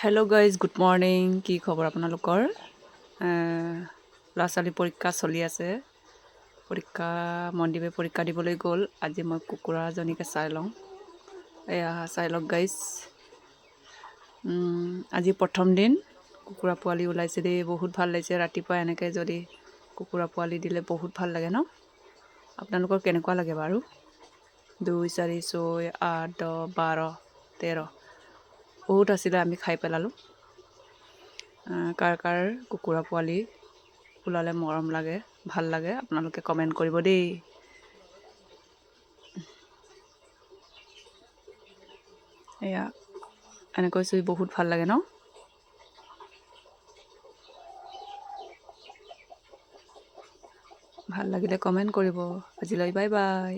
Hello' guys, good morning. কি খবৰ আপোনালোকৰ? ল'ৰা ছোৱালী পৰীক্ষা চলি আছে। মনদীপে পৰীক্ষা দিবলৈ গ'ল। আজি মই কুকুৰাজনীকে চাই লওঁ। এয়া চাই লওক গাইজ। আজি প্ৰথম দিন কুকুৰা পোৱালি ওলাইছে দেই। বহুত ভাল লাগিছে। ৰাতিপুৱা এনেকৈ যদি কুকুৰা পোৱালি দিলে বহুত ভাল লাগে ন? আপোনালোকৰ কেনেকুৱা লাগে বাৰু? 2, 4, 6, 8, 10, 12, 13 বহুত আছিলে, আমি খাই পেলালোঁ। কাৰ কাৰ কুকুৰা পোৱালি ওলালে মৰম লাগে, ভাল লাগে, আপোনালোকে কমেণ্ট কৰিব দেই। এয়া এনেকৈ চুই বহুত ভাল লাগে ন? ভাল লাগিলে কমেণ্ট কৰিব। আজিলৈ বাই বাই।